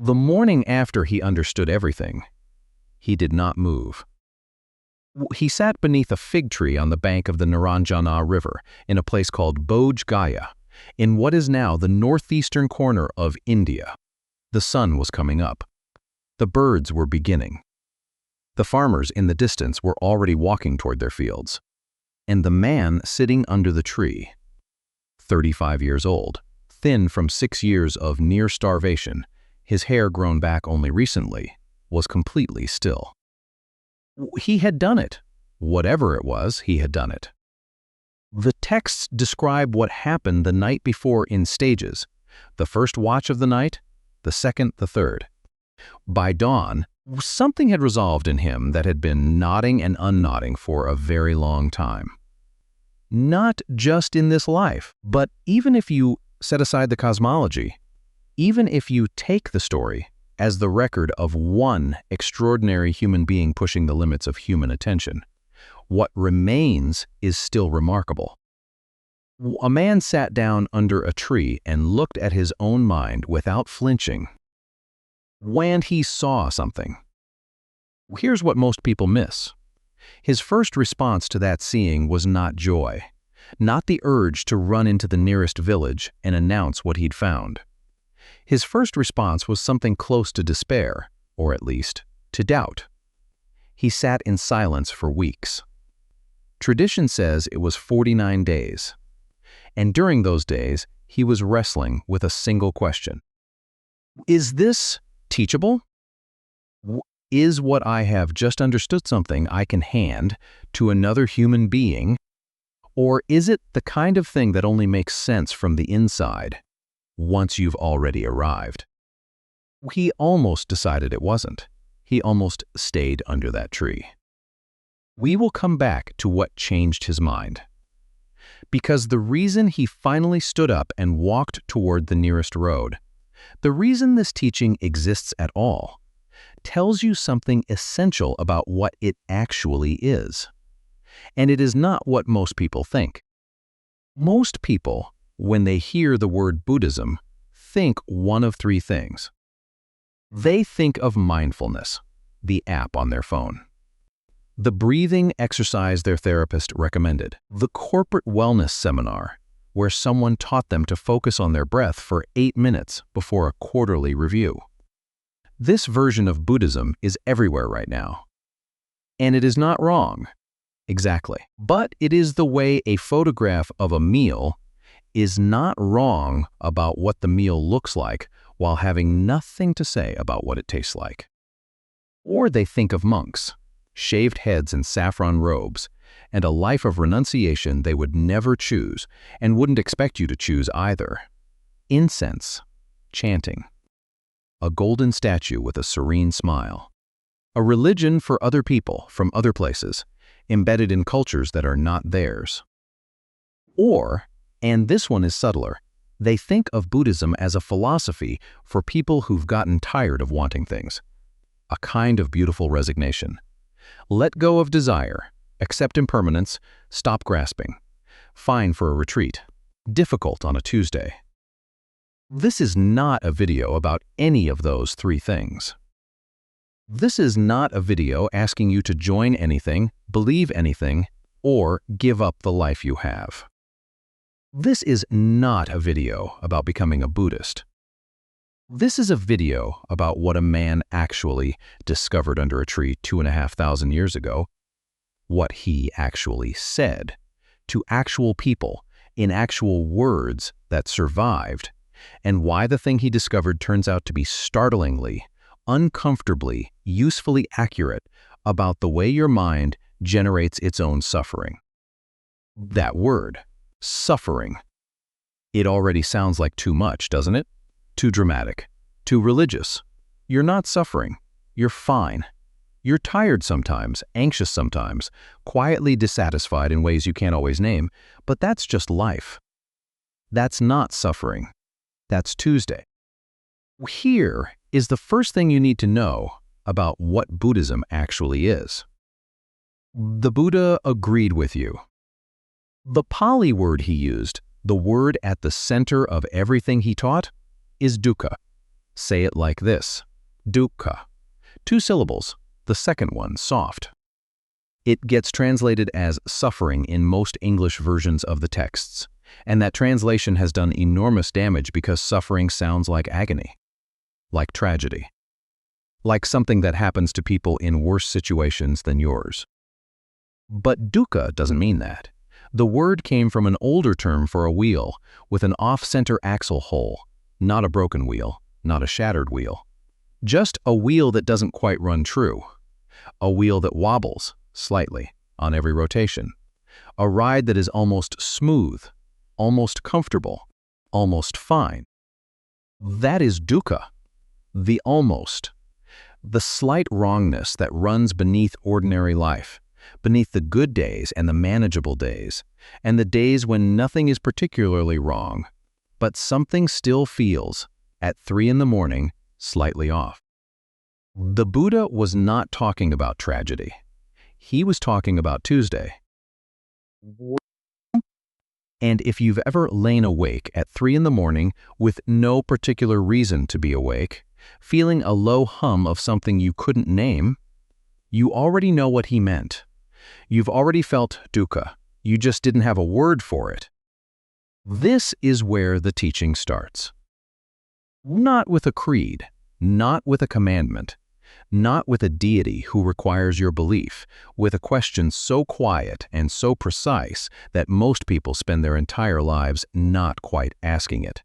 The morning after he understood everything, he did not move. He sat beneath a fig tree on the bank of the Naranjana River in a place called Bodh Gaya, in what is now the northeastern corner of India. The sun was coming up. The birds were beginning. The farmers in the distance were already walking toward their fields. And the man sitting under the tree, 35 years old, thin from 6 years of near starvation, his hair grown back only recently, was completely still. He had done it. Whatever it was, he had done it. The texts describe what happened the night before in stages, the first watch of the night, the second, the third. By dawn, something had resolved in him that had been knotting and unknotting for a very long time. Not just in this life, but even if you set aside the cosmology, even if you take the story as the record of one extraordinary human being pushing the limits of human attention, what remains is still remarkable. A man sat down under a tree and looked at his own mind without flinching. And he saw something. Here's what most people miss. His first response to that seeing was not joy, not the urge to run into the nearest village and announce what he'd found. His first response was something close to despair, or at least, to doubt. He sat in silence for weeks. Tradition says it was 49 days. And during those days, he was wrestling with a single question. Is this teachable? Is what I have just understood something I can hand to another human being? Or is it the kind of thing that only makes sense from the inside, once you've already arrived? He almost decided it wasn't. He almost stayed under that tree. We will come back to what changed his mind. Because the reason he finally stood up and walked toward the nearest road, the reason this teaching exists at all, tells you something essential about what it actually is. And it is not what most people think. Most people, when they hear the word Buddhism, think one of three things. They think of mindfulness, the app on their phone, the breathing exercise their therapist recommended, the corporate wellness seminar where someone taught them to focus on their breath for 8 minutes before a quarterly review. This version of Buddhism is everywhere right now. And it is not wrong, exactly. But it is the way a photograph of a meal is not wrong about what the meal looks like while having nothing to say about what it tastes like. Or they think of monks, shaved heads and saffron robes, and a life of renunciation they would never choose and wouldn't expect you to choose either. Incense, chanting, a golden statue with a serene smile, a religion for other people from other places, embedded in cultures that are not theirs. Or, and this one is subtler, they think of Buddhism as a philosophy for people who've gotten tired of wanting things, a kind of beautiful resignation. Let go of desire, accept impermanence, stop grasping. Fine for a retreat, difficult on a Tuesday. This is not a video about any of those three things. This is not a video asking you to join anything, believe anything, or give up the life you have. This is not a video about becoming a Buddhist. This is a video about what a man actually discovered under a tree 2,500 years ago, what he actually said to actual people in actual words that survived, and why the thing he discovered turns out to be startlingly, uncomfortably, usefully accurate about the way your mind generates its own suffering. That word, suffering. It already sounds like too much, doesn't it? Too dramatic, too religious. You're not suffering. You're fine. You're tired sometimes, anxious sometimes, quietly dissatisfied in ways you can't always name, but that's just life. That's not suffering. That's Tuesday. Here is the first thing you need to know about what Buddhism actually is. The Buddha agreed with you. The Pali word he used, the word at the center of everything he taught, is dukkha, Say it like this: Dukkha. 2 syllables, the second one soft. It gets translated as suffering in most English versions of the texts, and that translation has done enormous damage because suffering sounds like agony, like tragedy, like something that happens to people in worse situations than yours. But dukkha doesn't mean that. The word came from an older term for a wheel with an off-center axle hole, not a broken wheel, not a shattered wheel. Just a wheel that doesn't quite run true. A wheel that wobbles, slightly, on every rotation. A ride that is almost smooth, almost comfortable, almost fine. That is dukkha, the almost. The slight wrongness that runs beneath ordinary life, beneath the good days and the manageable days, and the days when nothing is particularly wrong, but something still feels, at 3 in the morning, slightly off. The Buddha was not talking about tragedy. He was talking about Tuesday. And if you've ever lain awake at 3 in the morning with no particular reason to be awake, feeling a low hum of something you couldn't name, you already know what he meant. You've already felt dukkha. You just didn't have a word for it. This is where the teaching starts. Not with a creed, not with a commandment, not with a deity who requires your belief, with a question so quiet and so precise that most people spend their entire lives not quite asking it.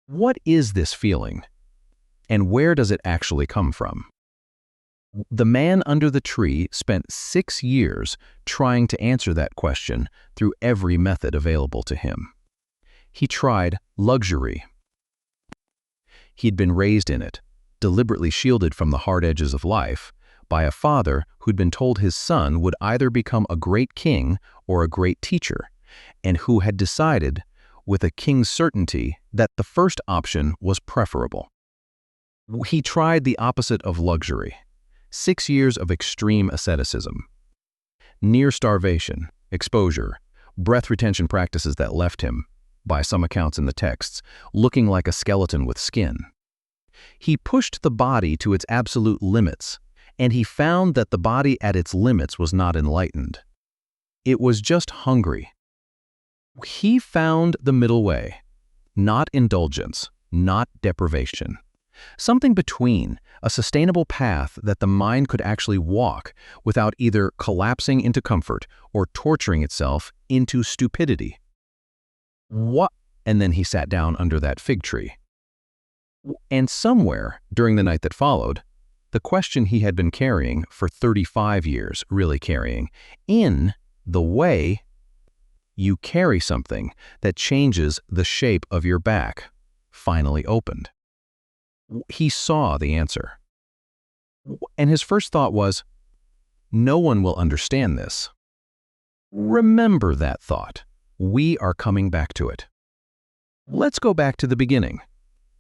What is this feeling? And where does it actually come from? The man under the tree spent 6 years trying to answer that question through every method available to him. He tried luxury. He'd been raised in it, deliberately shielded from the hard edges of life, by a father who'd been told his son would either become a great king or a great teacher, and who had decided, with a king's certainty, that the first option was preferable. He tried the opposite of luxury. 6 years of extreme asceticism. Near starvation, exposure, breath retention practices that left him, by some accounts in the texts, looking like a skeleton with skin. He pushed the body to its absolute limits, and he found that the body at its limits was not enlightened. It was just hungry. He found the middle way, not indulgence, not deprivation. Something between, a sustainable path that the mind could actually walk without either collapsing into comfort or torturing itself into stupidity. What? And then he sat down under that fig tree. And somewhere, during the night that followed, the question he had been carrying for 35 years, really carrying, in the way you carry something that changes the shape of your back, finally opened. He saw the answer. And his first thought was, no one will understand this. Remember that thought. We are coming back to it. Let's go back to the beginning.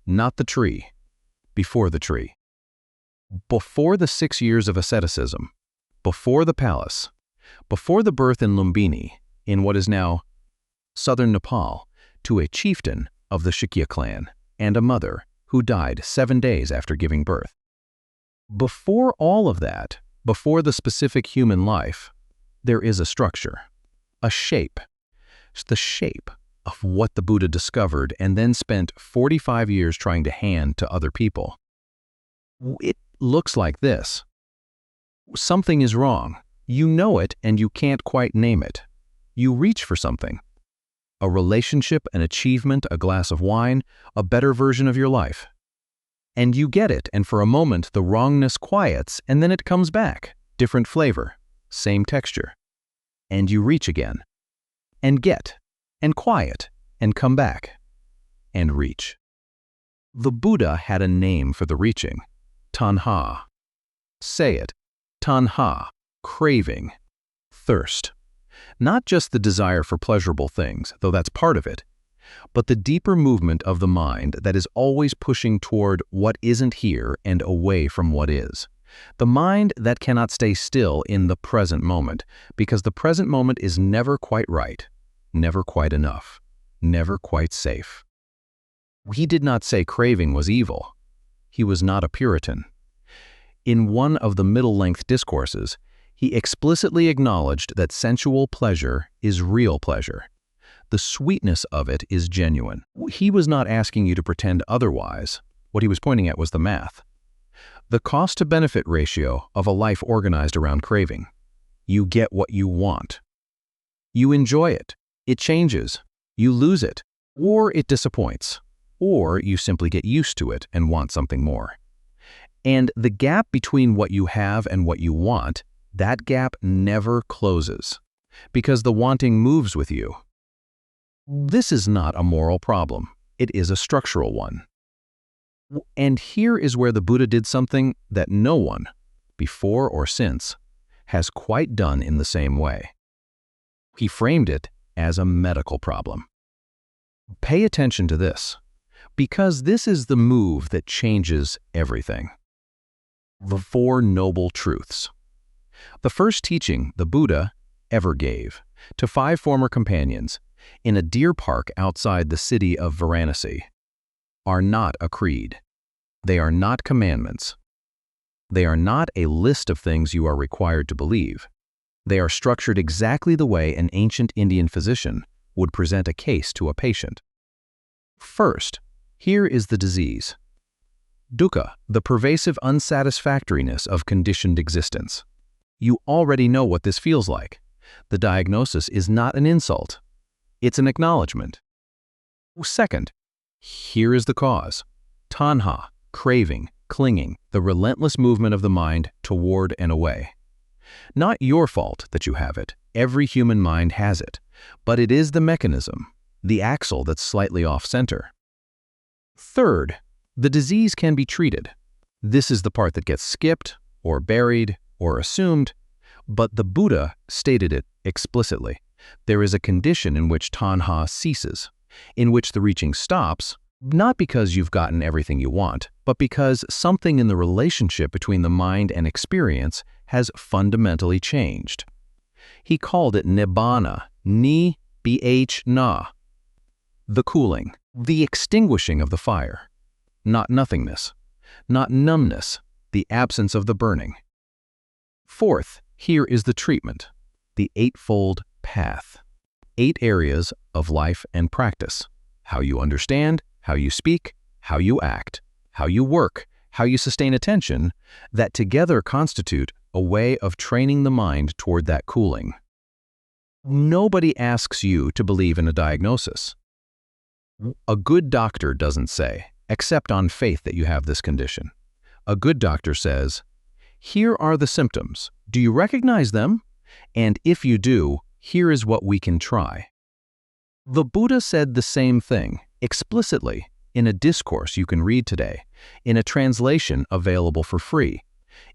Not the tree. Before the tree. Before the 6 years of asceticism. Before the palace. Before the birth in Lumbini, in what is now southern Nepal, to a chieftain of the Shakya clan and a mother who died 7 days after giving birth. Before all of that, before the specific human life, there is a structure, a shape. It's the shape of what the Buddha discovered and then spent 45 years trying to hand to other people. It looks like this. Something is wrong. You know it and you can't quite name it. You reach for something. A relationship, an achievement, a glass of wine, a better version of your life. And you get it, and for a moment the wrongness quiets, and then it comes back. Different flavor, same texture. And you reach again. And get, and quiet, and come back. And reach. The Buddha had a name for the reaching. Tanhā. Say it. Tanhā. Craving. Thirst. Not just the desire for pleasurable things, though that's part of it, but the deeper movement of the mind that is always pushing toward what isn't here and away from what is. The mind that cannot stay still in the present moment, because the present moment is never quite right, never quite enough, never quite safe. He did not say craving was evil. he was not a Puritan. In one of the middle-length discourses, he explicitly acknowledged that sensual pleasure is real pleasure. The sweetness of it is genuine. He was not asking you to pretend otherwise. What he was pointing at was the math. The cost-to-benefit ratio of a life organized around craving. You get what you want. You enjoy it. It changes. You lose it. Or it disappoints. Or you simply get used to it and want something more. And the gap between what you have and what you want, that gap never closes, because the wanting moves with you. This is not a moral problem. It is a structural one. And here is where the Buddha did something that no one, before or since, has quite done in the same way. He framed it as a medical problem. Pay attention to this, because this is the move that changes everything. The Four Noble Truths. The first teaching the Buddha ever gave to 5 former companions in a deer park outside the city of Varanasi are not a creed. They are not commandments. They are not a list of things you are required to believe. They are structured exactly the way an ancient Indian physician would present a case to a patient. First, here is the disease. Dukkha, the pervasive unsatisfactoriness of conditioned existence. You already know what this feels like. The diagnosis is not an insult. It's an acknowledgement. Second, here is the cause. Tanhā, craving, clinging, the relentless movement of the mind toward and away. Not your fault that you have it. Every human mind has it. But it is the mechanism, the axle that's slightly off-center. Third, the disease can be treated. This is the part that gets skipped, or buried, or assumed, but the Buddha stated it explicitly. There is a condition in which Tanhā ceases, in which the reaching stops, not because you've gotten everything you want, but because something in the relationship between the mind and experience has fundamentally changed. He called it nibbana, ni-bh-na, the cooling, the extinguishing of the fire, not nothingness, not numbness, the absence of the burning. Fourth, here is the treatment, the Eightfold Path. 8 areas of life and practice: how you understand, how you speak, how you act, how you work, how you sustain attention, that together constitute a way of training the mind toward that cooling. Nobody asks you to believe in a diagnosis. A good doctor doesn't say, accept on faith that you have this condition. A good doctor says, here are the symptoms. Do you recognize them? And if you do, here is what we can try. The Buddha said the same thing, explicitly, in a discourse you can read today, in a translation available for free,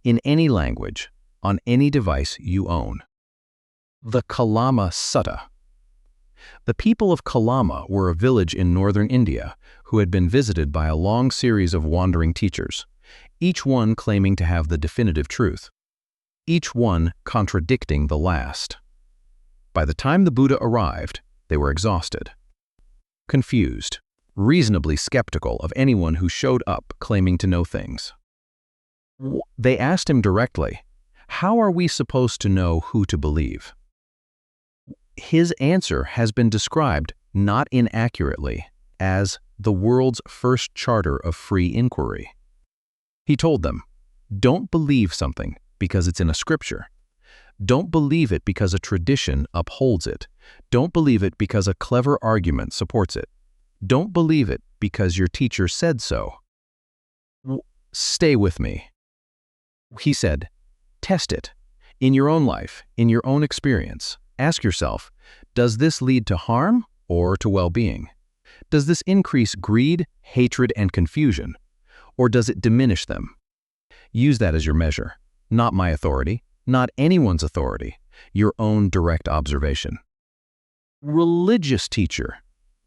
in any language, on any device you own. The Kalama Sutta. The people of Kalama were a village in northern India who had been visited by a long series of wandering teachers, each one claiming to have the definitive truth, each one contradicting the last. By the time the Buddha arrived, they were exhausted, confused, reasonably skeptical of anyone who showed up claiming to know things. They asked him directly, how are we supposed to know who to believe? His answer has been described, not inaccurately, as the world's first charter of free inquiry. He told them, don't believe something because it's in a scripture. Don't believe it because a tradition upholds it. Don't believe it because a clever argument supports it. Don't believe it because your teacher said so. Stay with me. He said, test it. In your own life, in your own experience, ask yourself, does this lead to harm or to well-being? Does this increase greed, hatred, and confusion, or does it diminish them? Use that as your measure, not my authority, not anyone's authority, your own direct observation. Religious teacher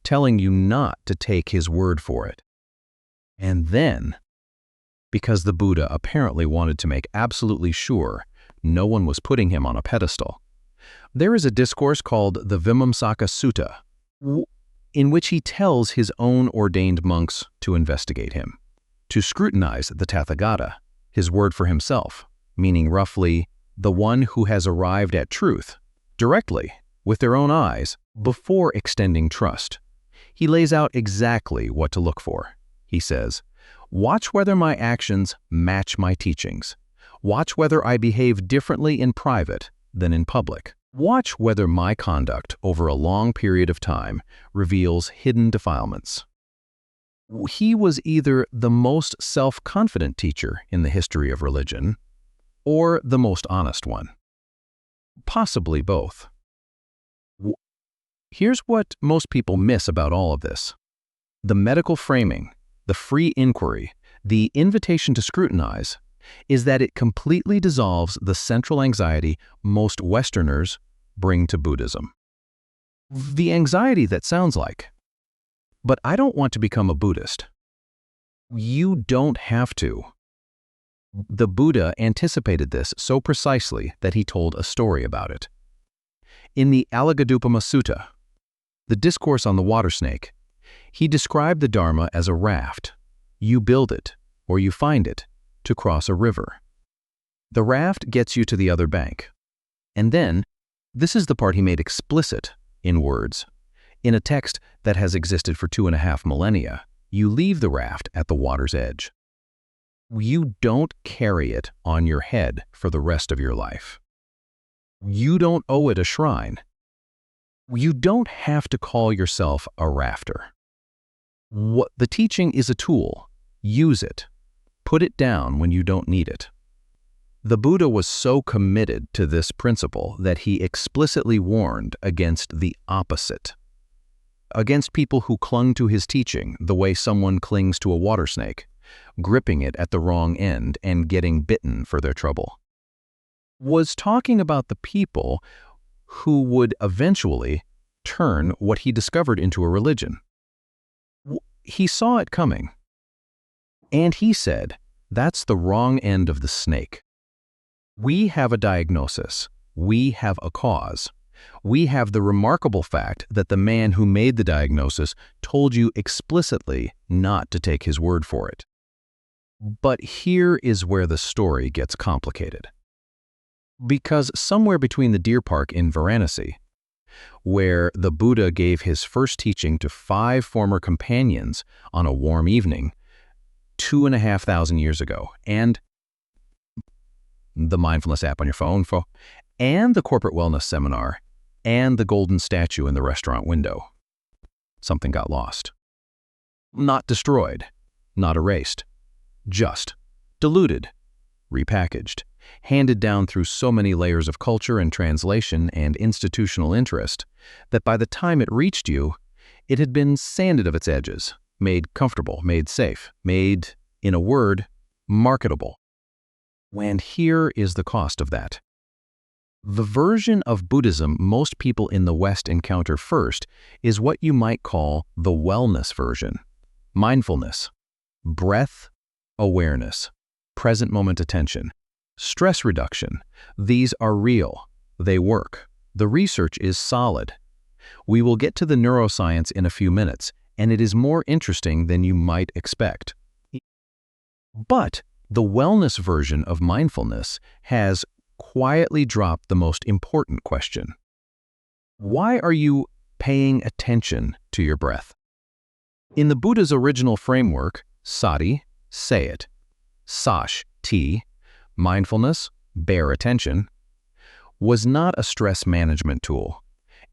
telling you not to take his word for it. And then, because the Buddha apparently wanted to make absolutely sure no one was putting him on a pedestal, there is a discourse called the Vimamsaka Sutta, in which he tells his own ordained monks to investigate him, to scrutinize the Tathagata, his word for himself, meaning roughly, the one who has arrived at truth, directly, with their own eyes, before extending trust. He lays out exactly what to look for. He says, "Watch whether my actions match my teachings. Watch whether I behave differently in private than in public. Watch whether my conduct over a long period of time reveals hidden defilements." He was either the most self-confident teacher in the history of religion, or the most honest one. Possibly both. Here's what most people miss about all of this. The medical framing, the free inquiry, the invitation to scrutinize, is that it completely dissolves the central anxiety most Westerners bring to Buddhism. The anxiety that sounds like, "But I don't want to become a Buddhist." You don't have to. The Buddha anticipated this so precisely that he told a story about it. In the Alaggadupama Sutta, the discourse on the water snake, he described the Dharma as a raft. You build it, or you find it, to cross a river. The raft gets you to the other bank. And then, this is the part he made explicit in words. In a text that has existed for 2.5 millennia, you leave the raft at the water's edge. You don't carry it on your head for the rest of your life. You don't owe it a shrine. You don't have to call yourself a rafter. What the teaching is a tool. Use it. Put it down when you don't need it. The Buddha was so committed to this principle that he explicitly warned against the opposite. Against people who clung to his teaching the way someone clings to a water snake, gripping it at the wrong end and getting bitten for their trouble. Was talking about the people who would eventually turn what he discovered into a religion. He saw it coming. And he said, that's the wrong end of the snake. We have a diagnosis. We have a cause. We have the remarkable fact that the man who made the diagnosis told you explicitly not to take his word for it. But here is where the story gets complicated. Because somewhere between the deer park in Varanasi, where the Buddha gave his first teaching to 5 former companions on a warm evening 2,500 years ago, and the mindfulness app on your phone, and the corporate wellness seminar, and the golden statue in the restaurant window, something got lost. Not destroyed, not erased, just diluted, repackaged, handed down through so many layers of culture and translation and institutional interest that by the time it reached you, it had been sanded of its edges, made comfortable, made safe, made, in a word, marketable. And here is the cost of that. The version of Buddhism most people in the West encounter first is what you might call the wellness version. Mindfulness, breath, awareness, present moment attention, stress reduction. These are real. They work. The research is solid. We will get to the neuroscience in a few minutes, and it is more interesting than you might expect. But the wellness version of mindfulness has quietly dropped the most important question. Why are you paying attention to your breath? In the Buddha's original framework, sati, say it, sash, T, mindfulness, bear attention, was not a stress management tool.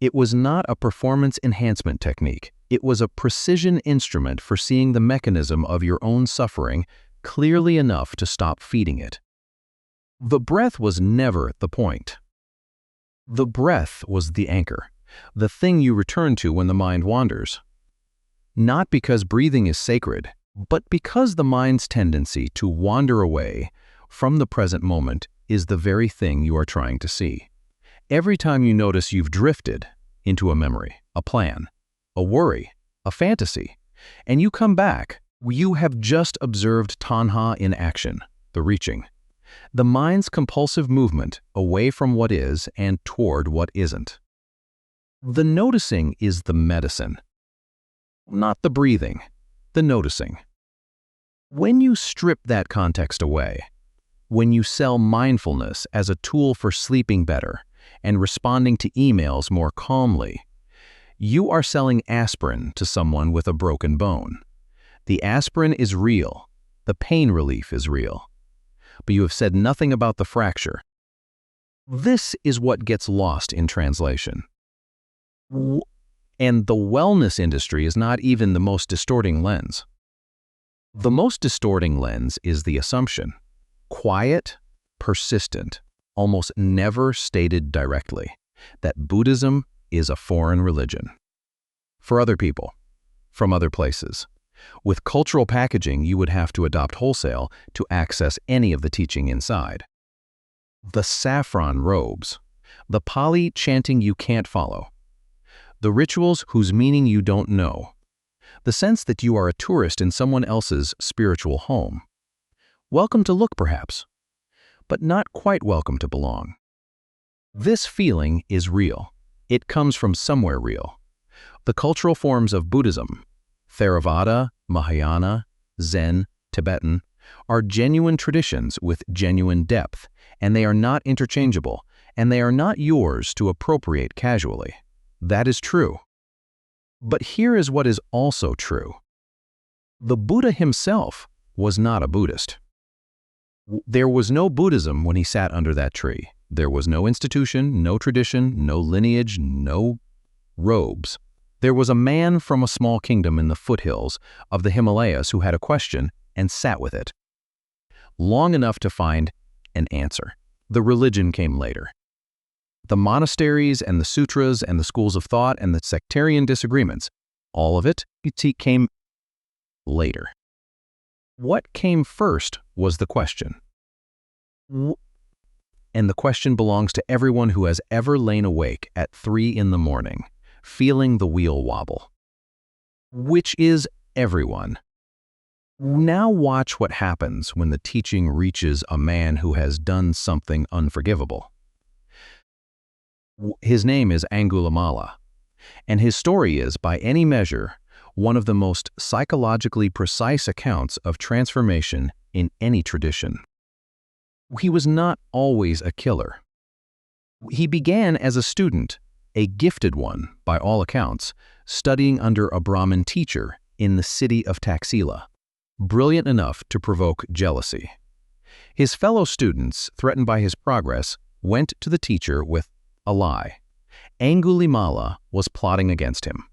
It was not a performance enhancement technique. It was a precision instrument for seeing the mechanism of your own suffering clearly enough to stop feeding it. The breath was never the point. The breath was the anchor, the thing you return to when the mind wanders. Not because breathing is sacred, but because the mind's tendency to wander away from the present moment is the very thing you are trying to see. Every time you notice you've drifted into a memory, a plan, a worry, a fantasy, and you come back, you have just observed Tanhā in action, the reaching. The mind's compulsive movement away from what is and toward what isn't. The noticing is the medicine. Not the breathing, the noticing. When you strip that context away, when you sell mindfulness as a tool for sleeping better and responding to emails more calmly, you are selling aspirin to someone with a broken bone. The aspirin is real, the pain relief is real, but you have said nothing about the fracture. This is what gets lost in translation. And the wellness industry is not even the most distorting lens. The most distorting lens is the assumption, quiet, persistent, almost never stated directly, that Buddhism is a foreign religion. For other people, from other places. With cultural packaging, you would have to adopt wholesale to access any of the teaching inside. The saffron robes, the Pali chanting you can't follow, the rituals whose meaning you don't know, the sense that you are a tourist in someone else's spiritual home. Welcome to look, perhaps, but not quite welcome to belong. This feeling is real. It comes from somewhere real. The cultural forms of Buddhism, Theravada, Mahayana, Zen, Tibetan, are genuine traditions with genuine depth, and they are not interchangeable, and they are not yours to appropriate casually. That is true. But here is what is also true. The Buddha himself was not a Buddhist. There was no Buddhism when he sat under that tree. There was no institution, no tradition, no lineage, no robes. There was a man from a small kingdom in the foothills of the Himalayas who had a question and sat with it long enough to find an answer. The religion came later. The monasteries and the sutras and the schools of thought and the sectarian disagreements, all of it came later. What came first was the question. And the question belongs to everyone who has ever lain awake at 3 in the morning, feeling the wheel wobble. Which is everyone. Now watch what happens when the teaching reaches a man who has done something unforgivable. His name is Angulimāla, and his story is, by any measure, one of the most psychologically precise accounts of transformation in any tradition. He was not always a killer. He began as a student, a gifted one by all accounts, studying under a Brahmin teacher in the city of Taxila, brilliant enough to provoke jealousy. His fellow students, threatened by his progress, went to the teacher with a lie. Angulimāla was plotting against him.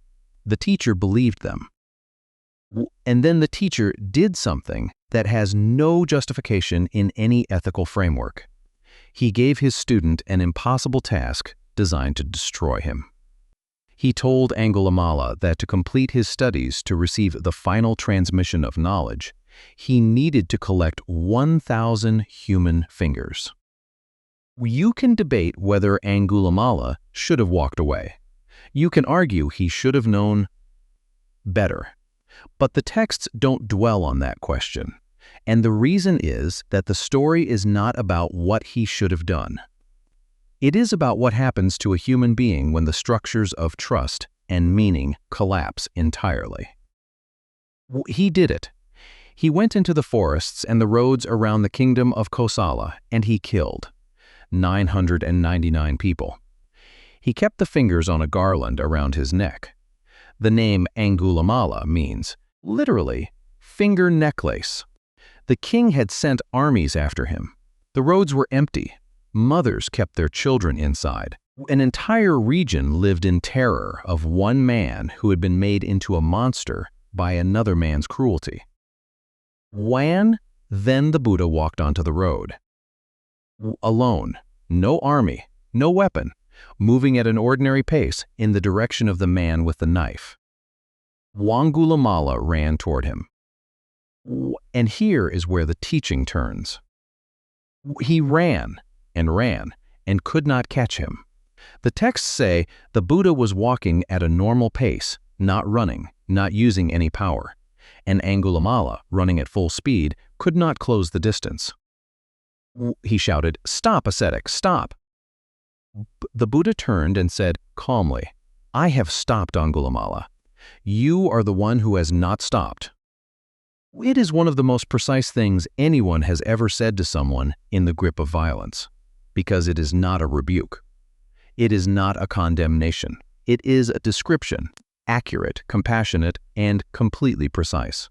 The teacher believed them. And then the teacher did something that has no justification in any ethical framework. He gave his student an impossible task designed to destroy him. He told Angulimāla that to complete his studies to receive the final transmission of knowledge, he needed to collect 1,000 human fingers. You can debate whether Angulimāla should have walked away. You can argue he should have known better. But the texts don't dwell on that question. And the reason is that the story is not about what he should have done. It is about what happens to a human being when the structures of trust and meaning collapse entirely. He did it. He went into the forests and the roads around the kingdom of Kosala, and he killed 999 people. He kept the fingers on a garland around his neck. The name Angulimāla means, literally, finger necklace. The king had sent armies after him. The roads were empty. Mothers kept their children inside. An entire region lived in terror of one man who had been made into a monster by another man's cruelty. Then the Buddha walked onto the road. Alone, no army, no weapon, moving at an ordinary pace in the direction of the man with the knife. Angulimāla ran toward him. And here is where the teaching turns. He ran and could not catch him. The texts say the Buddha was walking at a normal pace, not running, not using any power, and Angulimāla, running at full speed, could not close the distance. He shouted, "Stop, ascetic, stop!" The Buddha turned and said calmly, "I have stopped, Angulimāla. You are the one who has not stopped." It is one of the most precise things anyone has ever said to someone in the grip of violence, because it is not a rebuke. It is not a condemnation. It is a description, accurate, compassionate, and completely precise.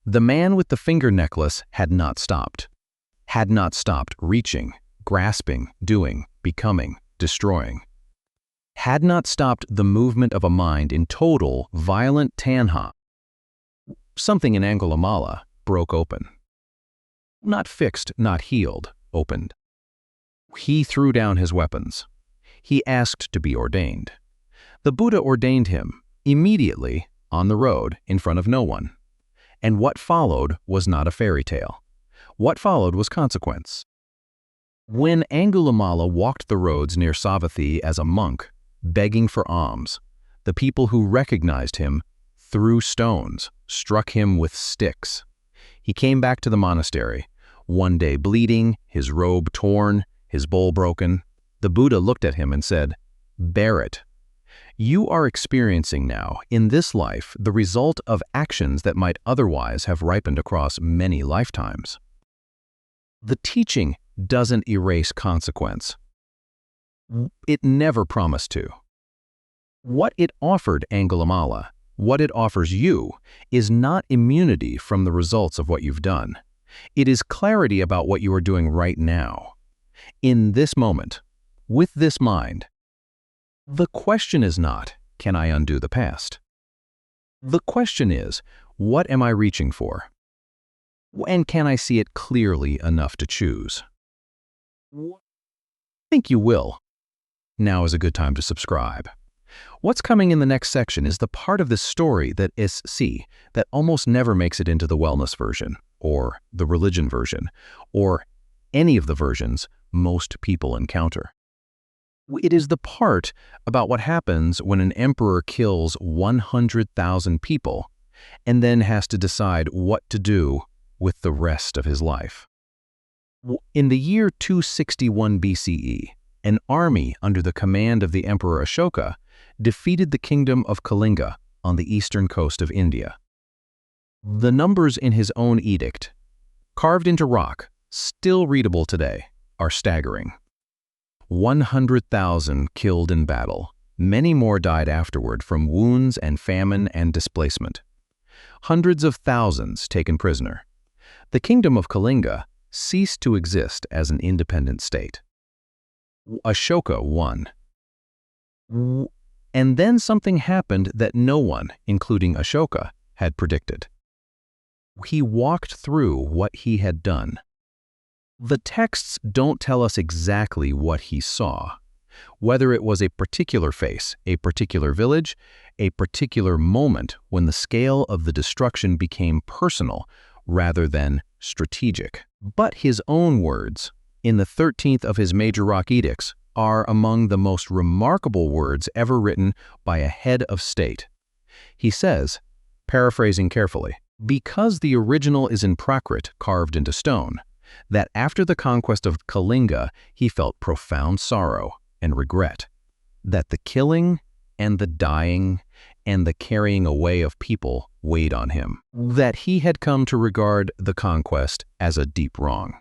The man with the finger necklace had not stopped reaching, grasping, doing, becoming, destroying. Had not stopped the movement of a mind in total, violent Tanhā. Something in Angulimāla broke open. Not fixed, not healed, opened. He threw down his weapons. He asked to be ordained. The Buddha ordained him, immediately, on the road, in front of no one. And what followed was not a fairy tale. What followed was consequence. When Angulimāla walked the roads near Savatthi as a monk, begging for alms, the people who recognized him threw stones, struck him with sticks. He came back to the monastery, one day bleeding, his robe torn, his bowl broken. The Buddha looked at him and said, "Bear it. You are experiencing now, in this life, the result of actions that might otherwise have ripened across many lifetimes." The teaching doesn't erase consequence. It never promised to. What it offered Angulimāla, what it offers you, is not immunity from the results of what you've done. It is clarity about what you are doing right now. In this moment, with this mind. The question is not, can I undo the past? The question is, what am I reaching for? And can I see it clearly enough to choose? I think you will. Now is a good time to subscribe. What's coming in the next section is the part of this story that that almost never makes it into the wellness version, or the religion version, or any of the versions most people encounter. It is the part about what happens when an emperor kills 100,000 people and then has to decide what to do with the rest of his life. In the year 261 BCE, an army under the command of the Emperor Ashoka defeated the kingdom of Kalinga on the eastern coast of India. The numbers in his own edict, carved into rock, still readable today, are staggering. 100,000 killed in battle. Many more died afterward from wounds and famine and displacement. Hundreds of thousands taken prisoner. The kingdom of Kalinga ceased to exist as an independent state. Ashoka won. And then something happened that no one, including Ashoka, had predicted. He walked through what he had done. The texts don't tell us exactly what he saw, whether it was a particular face, a particular village, a particular moment when the scale of the destruction became personal rather than strategic. But his own words, in the 13th of his major rock edicts, are among the most remarkable words ever written by a head of state. He says, paraphrasing carefully, because the original is in Prakrit carved into stone, that after the conquest of Kalinga he felt profound sorrow and regret, that the killing and the dying and the carrying away of people weighed on him, that he had come to regard the conquest as a deep wrong.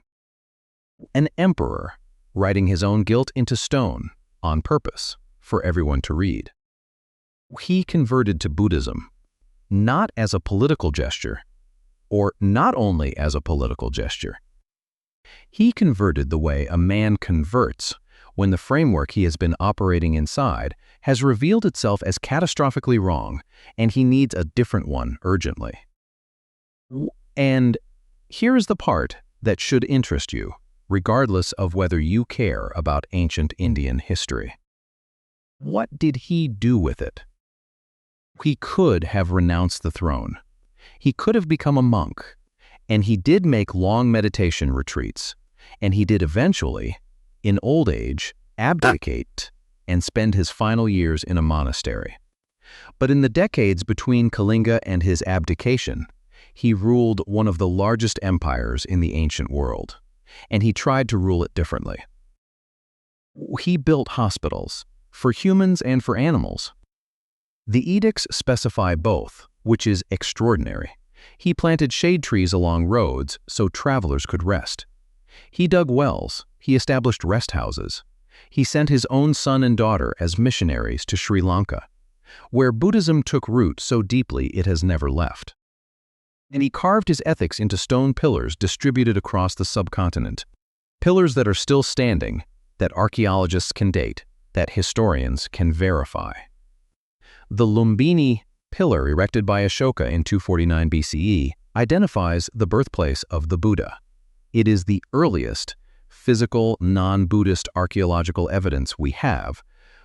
An emperor writing his own guilt into stone on purpose for everyone to read. He converted to Buddhism, not as a political gesture, or not only as a political gesture. He converted the way a man converts when the framework he has been operating inside has revealed itself as catastrophically wrong, and he needs a different one urgently. And here is the part that should interest you, regardless of whether you care about ancient Indian history. What did he do with it? He could have renounced the throne. He could have become a monk, and he did make long meditation retreats, and he did eventually, in old age, abdicate and spend his final years in a monastery. But in the decades between Kalinga and his abdication, he ruled one of the largest empires in the ancient world, and he tried to rule it differently. He built hospitals, for humans and for animals. The edicts specify both, which is extraordinary. He planted shade trees along roads so travelers could rest. He dug wells. He established rest houses. He sent his own son and daughter as missionaries to Sri Lanka, where Buddhism took root so deeply it has never left. And he carved his ethics into stone pillars distributed across the subcontinent, pillars that are still standing, that archaeologists can date, that historians can verify. The Lumbini pillar erected by Ashoka in 249 BCE identifies the birthplace of the Buddha. It is the earliest physical, non-Buddhist archaeological evidence we have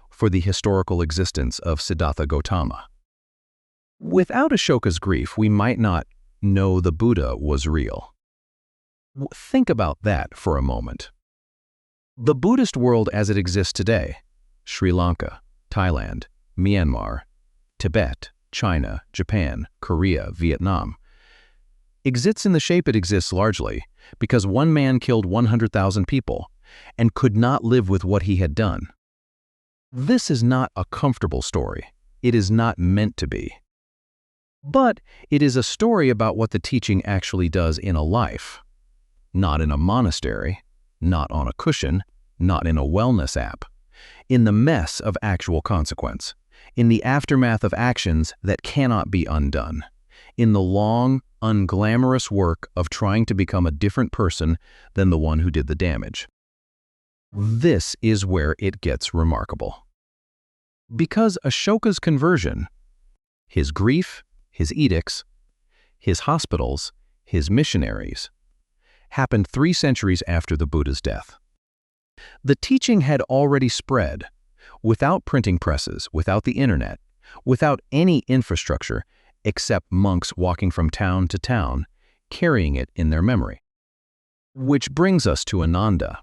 for the historical existence of Siddhartha Gautama. Without Ashoka's grief, we might not know the Buddha was real. Think about that for a moment. The Buddhist world as it exists today, Sri Lanka, Thailand, Myanmar, Tibet, China, Japan, Korea, Vietnam, exists in the shape it exists largely because one man killed 100,000 people and could not live with what he had done. This is not a comfortable story. It is not meant to be. But it is a story about what the teaching actually does in a life. Not in a monastery, not on a cushion, not in a wellness app. In the mess of actual consequence. In the aftermath of actions that cannot be undone. In the long, unglamorous work of trying to become a different person than the one who did the damage. This is where it gets remarkable. Because Ashoka's conversion, his grief, his edicts, his hospitals, his missionaries, happened 3 centuries after the Buddha's death. The teaching had already spread, without printing presses, without the internet, without any infrastructure except monks walking from town to town, carrying it in their memory. Which brings us to Ānanda.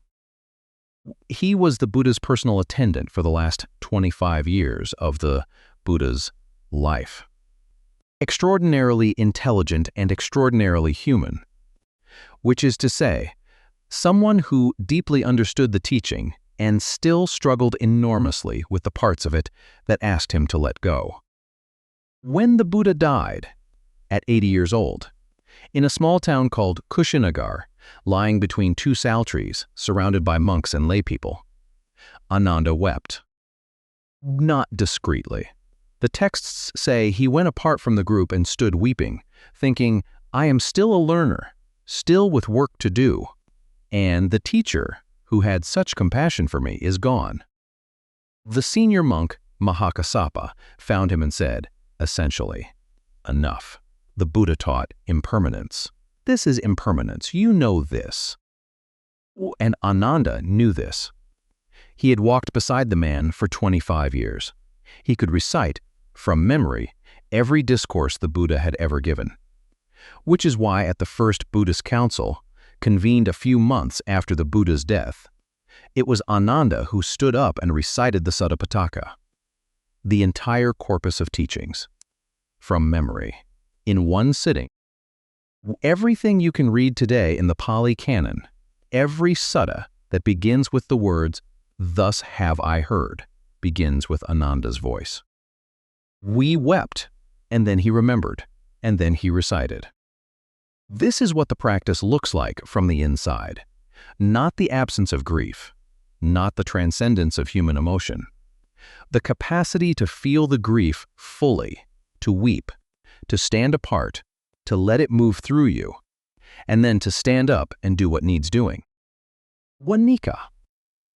He was the Buddha's personal attendant for the last 25 years of the Buddha's life. Extraordinarily intelligent and extraordinarily human, which is to say, someone who deeply understood the teaching and still struggled enormously with the parts of it that asked him to let go. When the Buddha died, at 80 years old, in a small town called Kushinagar, lying between 2 sal trees, surrounded by monks and laypeople, Ānanda wept. Not discreetly. The texts say he went apart from the group and stood weeping, thinking, I am still a learner, still with work to do, and the teacher, who had such compassion for me, is gone. The senior monk, Mahakassapa, found him and said, essentially, enough. The Buddha taught impermanence. This is impermanence. You know this. And Ānanda knew this. He had walked beside the man for 25 years. He could recite, from memory, every discourse the Buddha had ever given. Which is why at the first Buddhist council, convened a few months after the Buddha's death, it was Ānanda who stood up and recited the Satipatthaka, the entire corpus of teachings, from memory, in one sitting. Everything you can read today in the Pali Canon, every sutta that begins with the words, "Thus have I heard," begins with Ānanda's voice. We wept, and then he remembered, and then he recited. This is what the practice looks like from the inside, not the absence of grief, not the transcendence of human emotion. The capacity to feel the grief fully, to weep, to stand apart, to let it move through you, and then to stand up and do what needs doing. Wanika.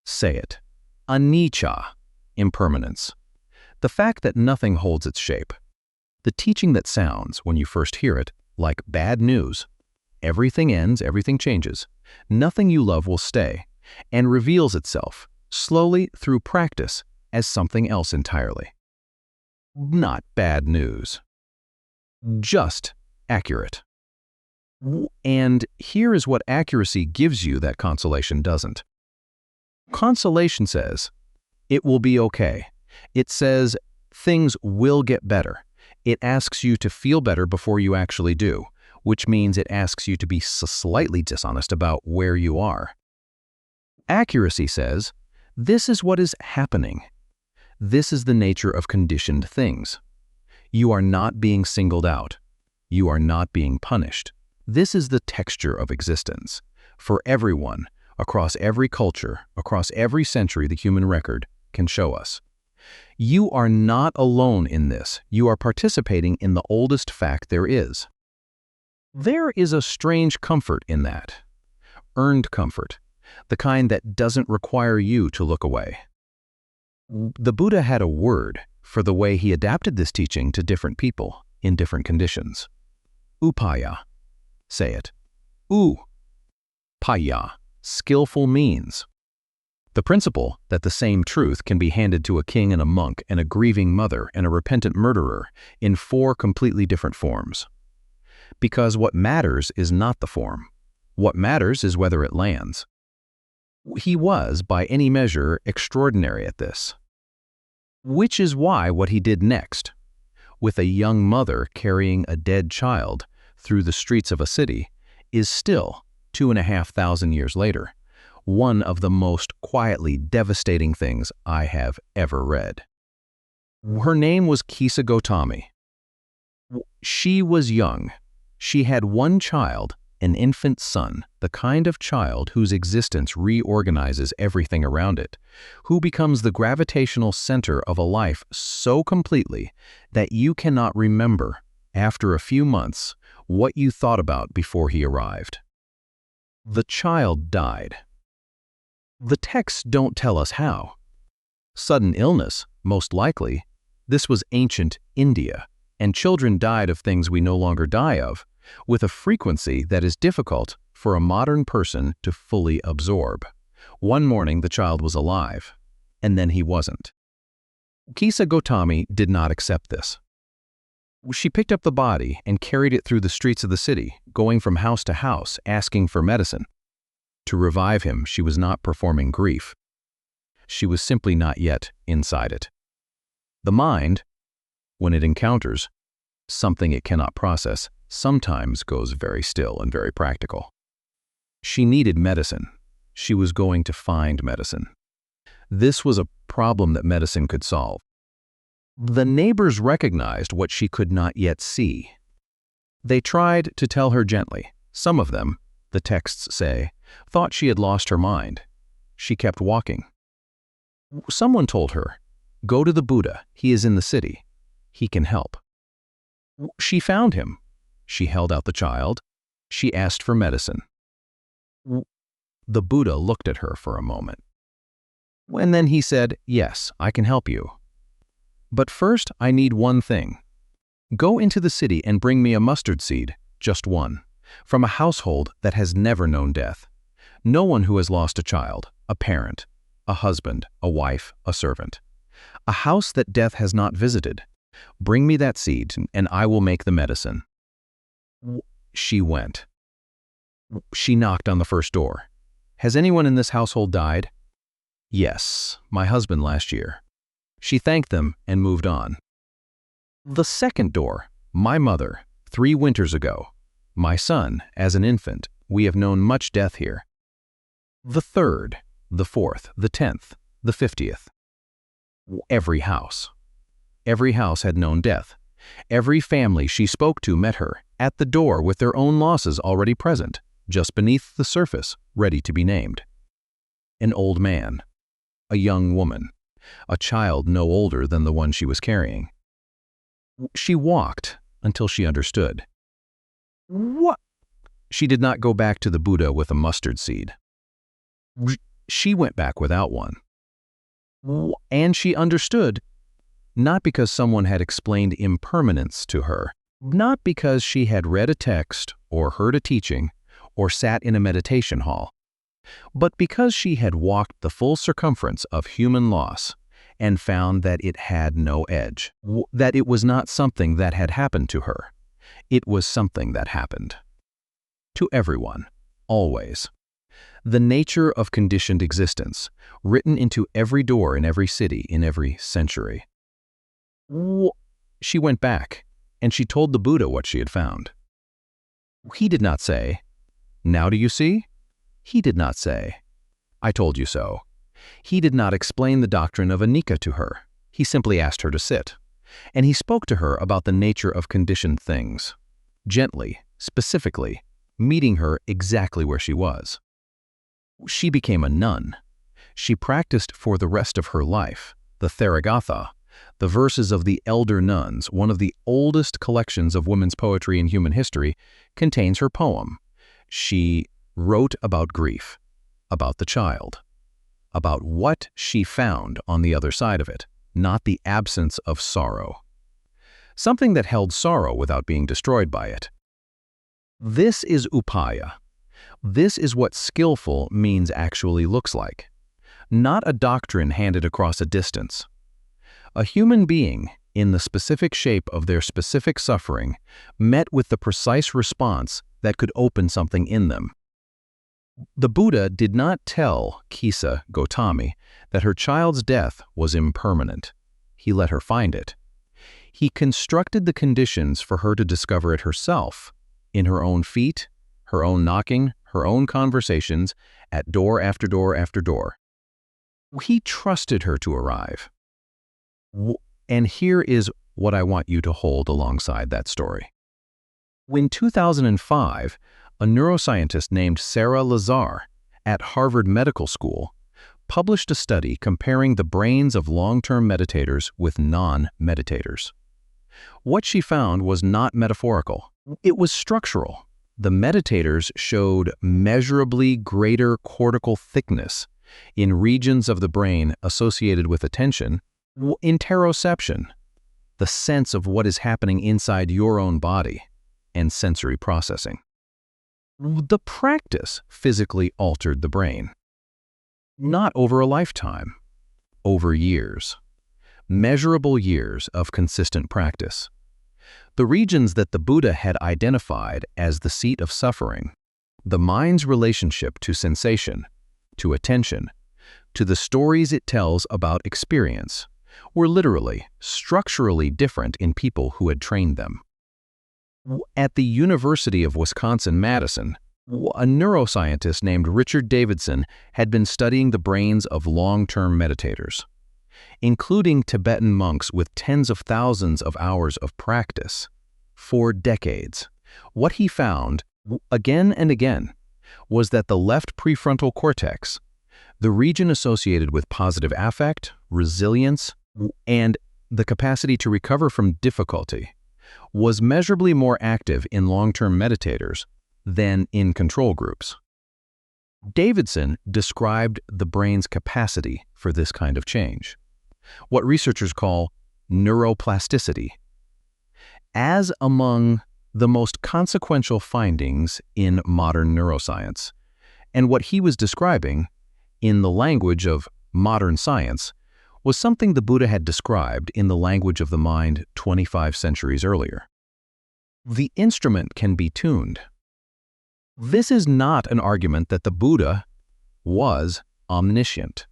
Say it. Anicca. Impermanence. The fact that nothing holds its shape. The teaching that sounds, when you first hear it, like bad news. Everything ends, everything changes. Nothing you love will stay, and reveals itself, slowly through practice, as something else entirely. Not bad news. Just accurate. And here is what accuracy gives you that consolation doesn't. Consolation says, it will be okay. It says, things will get better. It asks you to feel better before you actually do, which means it asks you to be slightly dishonest about where you are. Accuracy says, this is what is happening. This is the nature of conditioned things. You are not being singled out. You are not being punished. This is the texture of existence. For everyone, across every culture, across every century the human record can show us. You are not alone in this. You are participating in the oldest fact there is. There is a strange comfort in that. Earned comfort, the kind that doesn't require you to look away. The Buddha had a word for the way he adapted this teaching to different people in different conditions. Upaya. Say it. Paya. Skillful means. The principle that the same truth can be handed to a king and a monk and a grieving mother and a repentant murderer in 4 completely different forms. Because what matters is not the form. What matters is whether it lands. He was, by any measure, extraordinary at this. Which is why what he did next, with a young mother carrying a dead child through the streets of a city, is still, 2,500 years later, one of the most quietly devastating things I have ever read. Her name was Kisa Gotami. She was young. She had one child, an infant son, the kind of child whose existence reorganizes everything around it, who becomes the gravitational center of a life so completely that you cannot remember, after a few months, what you thought about before he arrived. The child died. The texts don't tell us how. Sudden illness, most likely. This was ancient India, and children died of things we no longer die of, with a frequency that is difficult for a modern person to fully absorb. One morning the child was alive, and then he wasn't. Kisa Gotami did not accept this. She picked up the body and carried it through the streets of the city, going from house to house, asking for medicine. To revive him, she was not performing grief. She was simply not yet inside it. The mind, when it encounters something it cannot process, sometimes goes very still and very practical. She needed medicine. She was going to find medicine. This was a problem that medicine could solve. The neighbors recognized what she could not yet see. They tried to tell her gently. Some of them, the texts say, thought she had lost her mind. She kept walking. Someone told her, "Go to the Buddha. He is in the city. He can help." She found him. She held out the child. She asked for medicine. The Buddha looked at her for a moment. And then he said, "Yes, I can help you. But first, I need one thing. Go into the city and bring me a mustard seed, just one, from a household that has never known death. No one who has lost a child, a parent, a husband, a wife, a servant. A house that death has not visited. Bring me that seed, and I will make the medicine." She went. She knocked on the first door. "Has anyone in this household died?" "Yes, my husband last year." She thanked them and moved on. The second door, "My mother, 3 winters ago. My son, as an infant, we have known much death here." The third, the fourth, the 10th, the 50th. Every house. Every house had known death. Every family she spoke to met her at the door with their own losses already present, just beneath the surface, ready to be named. An old man, a young woman, a child no older than the one she was carrying. She walked until she understood. What? She did not go back to the Buddha with a mustard seed. She went back without one. And she understood, not because someone had explained impermanence to her, not because she had read a text or heard a teaching or sat in a meditation hall, but because she had walked the full circumference of human loss and found that it had no edge, that it was not something that had happened to her. It was something that happened. To everyone, always. The nature of conditioned existence, written into every door in every city in every century. She went back, and she told the Buddha what she had found. He did not say, "Now do you see?" He did not say, "I told you so." He did not explain the doctrine of anicca to her. He simply asked her to sit, and he spoke to her about the nature of conditioned things. gently, specifically, meeting her exactly where she was. She became a nun. She practiced for the rest of her life. The Therigatha, the verses of the Elder Nuns, one of the oldest collections of women's poetry in human history, contains her poem. She wrote about grief, about the child, about what she found on the other side of it, not the absence of sorrow. Something that held sorrow without being destroyed by it. This is upaya. This is what skillful means actually looks like. Not a doctrine handed across a distance. A human being, in the specific shape of their specific suffering, met with the precise response that could open something in them. The Buddha did not tell Kisa, Gotami, that her child's death was impermanent. He let her find it. He constructed the conditions for her to discover it herself, in her own feet, her own knocking, her own conversations, at door after door after door. He trusted her to arrive. And here is what I want you to hold alongside that story. In 2005, a neuroscientist named Sarah Lazar at Harvard Medical School published a study comparing the brains of long-term meditators with non-meditators. What she found was not metaphorical. It was structural. The meditators showed measurably greater cortical thickness in regions of the brain associated with attention, interoception, the sense of what is happening inside your own body, and sensory processing. The practice physically altered the brain. Not over a lifetime, over years. Measurable years of consistent practice. The regions that the Buddha had identified as the seat of suffering, the mind's relationship to sensation, to attention, to the stories it tells about experience, were literally, structurally different in people who had trained them. At the University of Wisconsin-Madison, a neuroscientist named Richard Davidson had been studying the brains of long-term meditators, including Tibetan monks with tens of thousands of hours of practice, for decades. What he found, again and again, was that the left prefrontal cortex, the region associated with positive affect, resilience, and the capacity to recover from difficulty, was measurably more active in long-term meditators than in control groups. Davidson described the brain's capacity for this kind of change, what researchers call neuroplasticity, as among the most consequential findings in modern neuroscience, and what he was describing, in the language of modern science, was something the Buddha had described in the language of the mind 25 centuries earlier. The instrument can be tuned. This is not an argument that the Buddha was omniscient.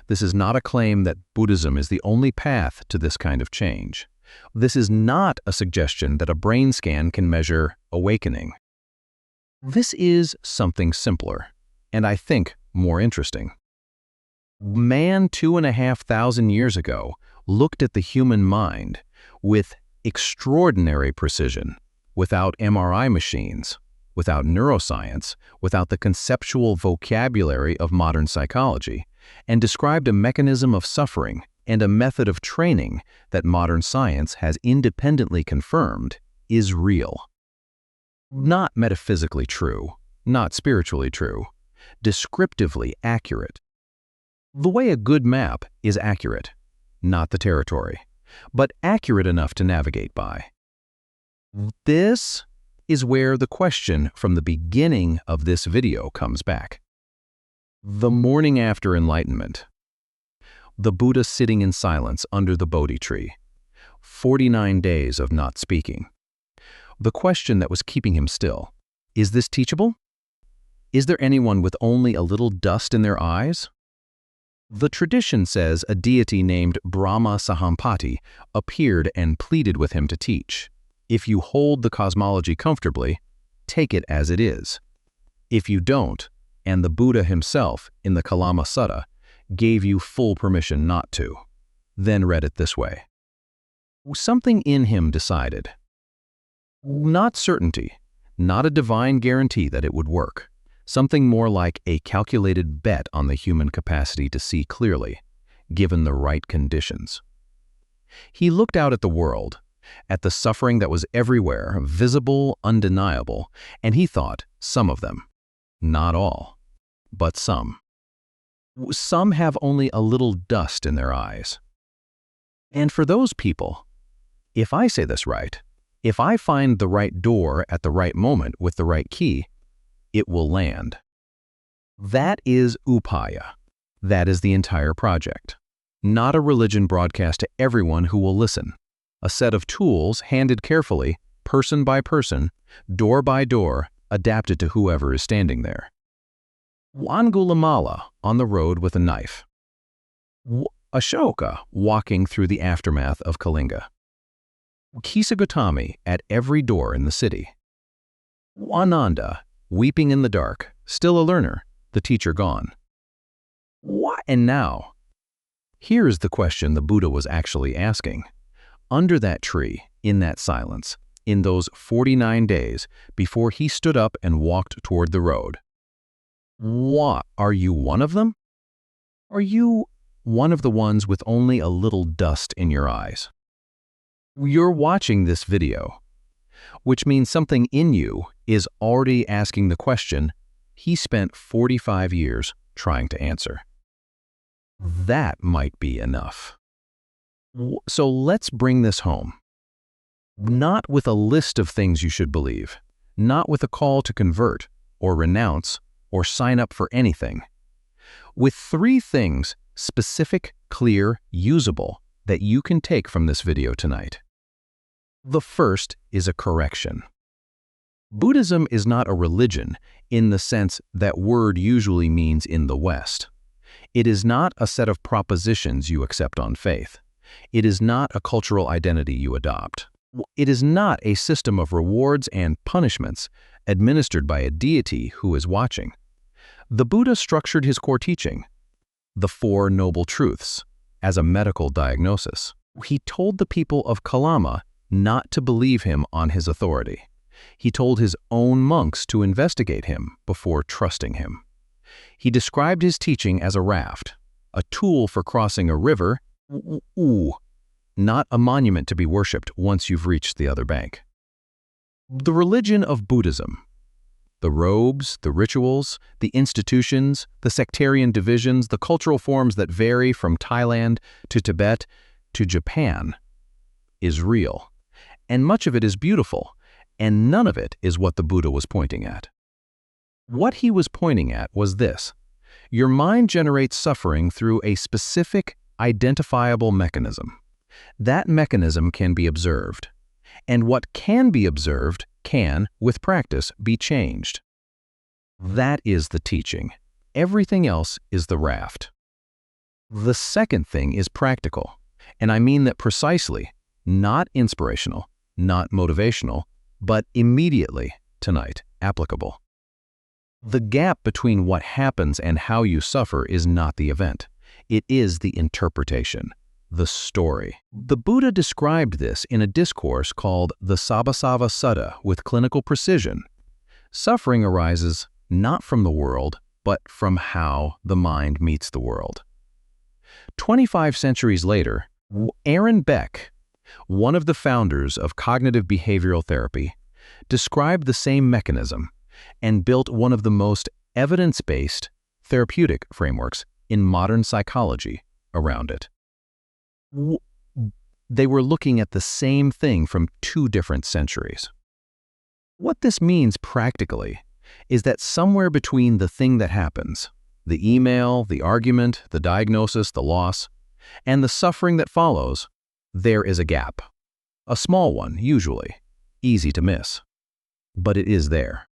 This is not a claim that Buddhism is the only path to this kind of change. This is not a suggestion that a brain scan can measure awakening. This is something simpler, and I think more interesting. Man 2,500 years ago looked at the human mind with extraordinary precision, without MRI machines, without neuroscience, without the conceptual vocabulary of modern psychology, and described a mechanism of suffering and a method of training that modern science has independently confirmed is real. Not metaphysically true, not spiritually true, descriptively accurate. The way a good map is accurate, not the territory, but accurate enough to navigate by. This is where the question from the beginning of this video comes back. The morning after Enlightenment, the Buddha sitting in silence under the Bodhi tree, 49 days of not speaking. The question that was keeping him still, is this teachable? Is there anyone with only a little dust in their eyes? The tradition says a deity named Brahma Sahampati appeared and pleaded with him to teach. If you hold the cosmology comfortably, take it as it is. If you don't, and the Buddha himself in the Kalama Sutta gave you full permission not to, then read it this way. Something in him decided, Not certainty, not a divine guarantee that it would work. Something more like a calculated bet on the human capacity to see clearly, given the right conditions. He looked out at the world, at the suffering that was everywhere, visible, undeniable, and he thought, some of them, not all, but some. Some have only a little dust in their eyes. And for those people, if I say this right, if I find the right door at the right moment with the right key, it will land. That is upaya. That is the entire project. Not a religion broadcast to everyone who will listen. A set of tools handed carefully, person by person, door by door, adapted to whoever is standing there. Angulimāla on the road with a knife. Ashoka walking through the aftermath of Kalinga. Kisa Gotami at every door in the city. Ānanda weeping in the dark, still a learner, the teacher gone. What and now? Here is the question the Buddha was actually asking. Under that tree, in that silence, in those 49 days before he stood up and walked toward the road. What, are you one of them? Are you one of the ones with only a little dust in your eyes? You're watching this video, which means something in you is already asking the question he spent 45 years trying to answer. That might be enough. So let's bring this home. Not with a list of things you should believe, not with a call to convert or renounce or sign up for anything. With 3 things, specific, clear, usable, that you can take from this video tonight. The first is a correction. Buddhism is not a religion in the sense that word usually means in the West. It is not a set of propositions you accept on faith. It is not a cultural identity you adopt. It is not a system of rewards and punishments administered by a deity who is watching. The Buddha structured his core teaching, the 4 Noble Truths, as a medical diagnosis. He told the people of Kalama not to believe him on his authority. He told his own monks to investigate him before trusting him. He described his teaching as a raft, a tool for crossing a river, not a monument to be worshipped once you've reached the other bank. The religion of Buddhism, the robes, the rituals, the institutions, the sectarian divisions, the cultural forms that vary from Thailand to Tibet to Japan, is real. And much of it is beautiful, and none of it is what the Buddha was pointing at. What he was pointing at was this: your mind generates suffering through a specific, identifiable mechanism. That mechanism can be observed, and what can be observed can, with practice, be changed. That is the teaching. Everything else is the raft. The second thing is practical, and I mean that precisely, not inspirational, not motivational, but immediately, tonight, applicable. The gap between what happens and how you suffer is not the event. It is the interpretation, the story. The Buddha described this in a discourse called the Sabbasava Sutta with clinical precision. Suffering arises not from the world, but from how the mind meets the world. 25 centuries later, Aaron Beck, one of the founders of cognitive behavioral therapy, described the same mechanism and built one of the most evidence-based therapeutic frameworks in modern psychology around it. They were looking at the same thing from 2 different centuries. What this means practically is that somewhere between the thing that happens, the email, the argument, the diagnosis, the loss, and the suffering that follows, there is a gap. A small one, usually, easy to miss. But it is there.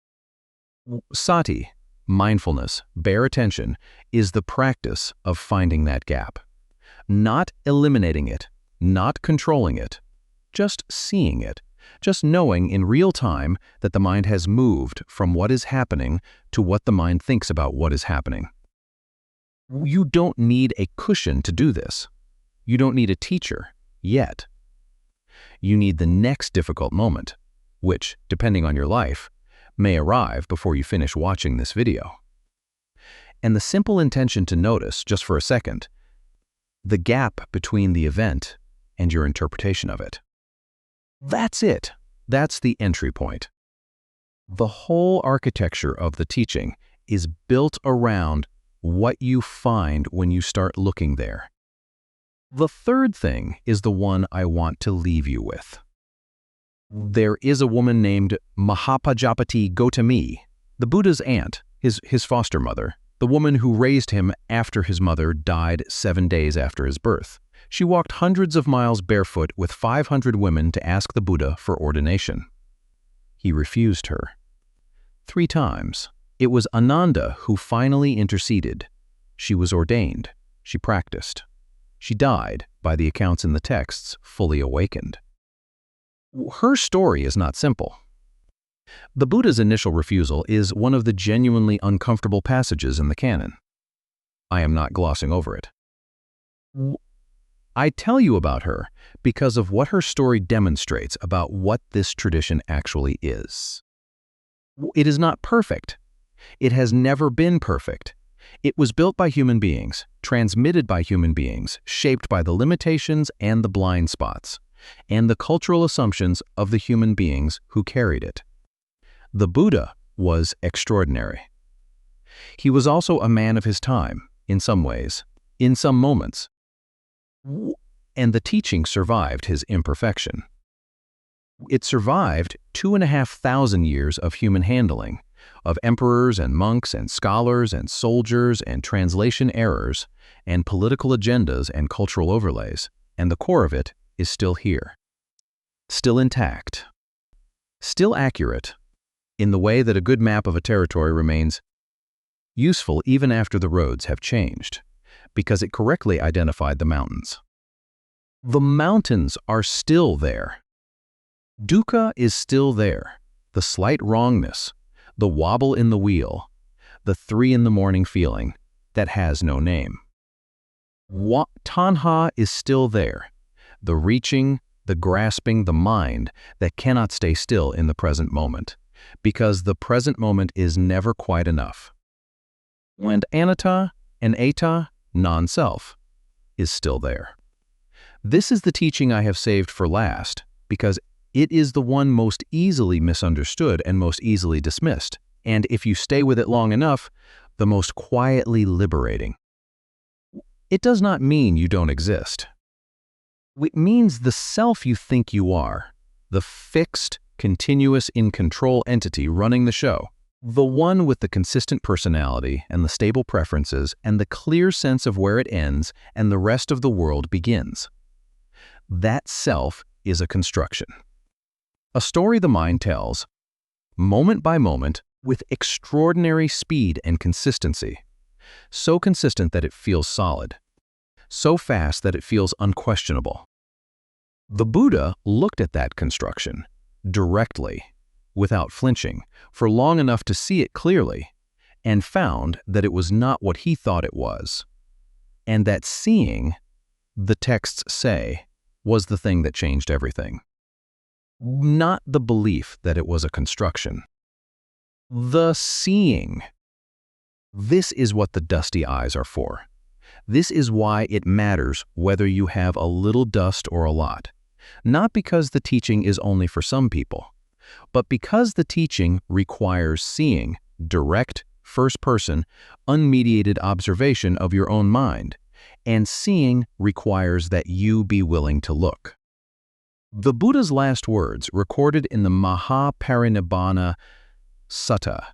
Sati, mindfulness, bare attention, is the practice of finding that gap. Not eliminating it, not controlling it, just seeing it, just knowing in real time that the mind has moved from what is happening to what the mind thinks about what is happening. You don't need a cushion to do this. You don't need a teacher, yet. You need the next difficult moment, which, depending on your life, may arrive before you finish watching this video. And the simple intention to notice, just for a second, the gap between the event and your interpretation of it. That's it. That's the entry point. The whole architecture of the teaching is built around what you find when you start looking there. The third thing is the one I want to leave you with. There is a woman named Mahapajapati Gotami, the Buddha's aunt, his foster mother, the woman who raised him after his mother died 7 days after his birth. She walked hundreds of miles barefoot with 500 women to ask the Buddha for ordination. He refused her 3 times. It was Ānanda who finally interceded. She was ordained. She practiced. She died, by the accounts in the texts, fully awakened. Her story is not simple. The Buddha's initial refusal is one of the genuinely uncomfortable passages in the canon. I am not glossing over it. I tell you about her because of what her story demonstrates about what this tradition actually is. It is not perfect. It has never been perfect. It was built by human beings, transmitted by human beings, shaped by the limitations and the blind spots, and the cultural assumptions of the human beings who carried it. The Buddha was extraordinary. He was also a man of his time, in some ways, in some moments, and the teaching survived his imperfection. It survived 2,500 years of human handling, of emperors and monks and scholars and soldiers and translation errors and political agendas and cultural overlays, and the core of it is still here, still intact, still accurate, in the way that a good map of a territory remains useful even after the roads have changed, because it correctly identified the mountains. The mountains are still there. Dukkha is still there, the slight wrongness, the wobble in the wheel, the 3 in the morning feeling that has no name. Tanhā is still there, the reaching, the grasping, the mind that cannot stay still in the present moment, because the present moment is never quite enough. And anatta and eta, non-self, is still there. This is the teaching I have saved for last, because it is the one most easily misunderstood and most easily dismissed, and if you stay with it long enough, the most quietly liberating. It does not mean you don't exist. It means the self you think you are, the fixed, continuous, in-control entity running the show, the one with the consistent personality and the stable preferences and the clear sense of where it ends and the rest of the world begins. That self is a construction. A story the mind tells, moment by moment, with extraordinary speed and consistency. So consistent that it feels solid. So fast that it feels unquestionable. The Buddha looked at that construction, directly, without flinching, for long enough to see it clearly, and found that it was not what he thought it was. And that seeing, the texts say, was the thing that changed everything. Not the belief that it was a construction. The seeing. This is what the dusty eyes are for. This is why it matters whether you have a little dust or a lot. Not because the teaching is only for some people, but because the teaching requires seeing, direct, first-person, unmediated observation of your own mind, and seeing requires that you be willing to look. The Buddha's last words, recorded in the Mahaparinibbana Sutta,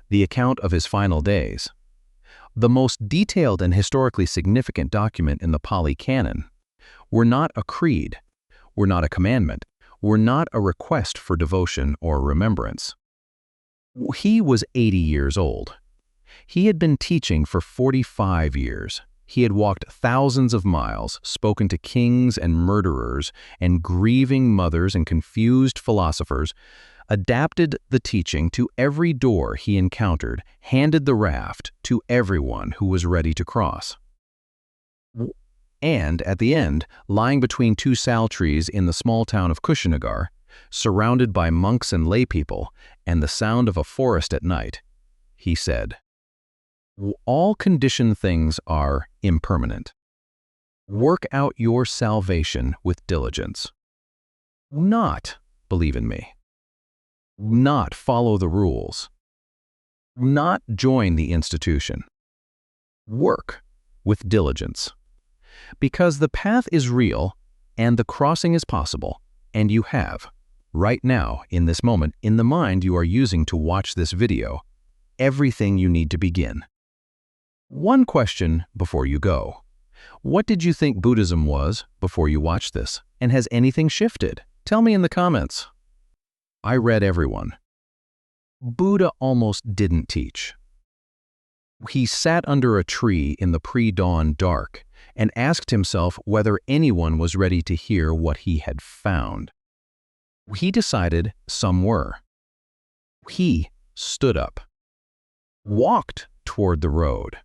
the account of his final days, the most detailed and historically significant document in the Pali Canon, were not a creed, were not a commandment, were not a request for devotion or remembrance. He was 80 years old. He had been teaching for 45 years. He had walked thousands of miles, spoken to kings and murderers and grieving mothers and confused philosophers, adapted the teaching to every door he encountered, handed the raft to everyone who was ready to cross. And at the end, lying between two sal trees in the small town of Kushinagar, surrounded by monks and laypeople, and the sound of a forest at night, he said, "All conditioned things are impermanent. Work out your salvation with diligence. Not believe in me. Not follow the rules. Not join the institution. Work with diligence. Because the path is real and the crossing is possible, and you have, right now, in this moment, in the mind you are using to watch this video, everything you need to begin." One question before you go. What did you think Buddhism was before you watched this? And has anything shifted? Tell me in the comments. I read everyone. Buddha almost didn't teach. He sat under a tree in the pre-dawn dark and asked himself whether anyone was ready to hear what he had found. He decided some were. He stood up, walked toward the road,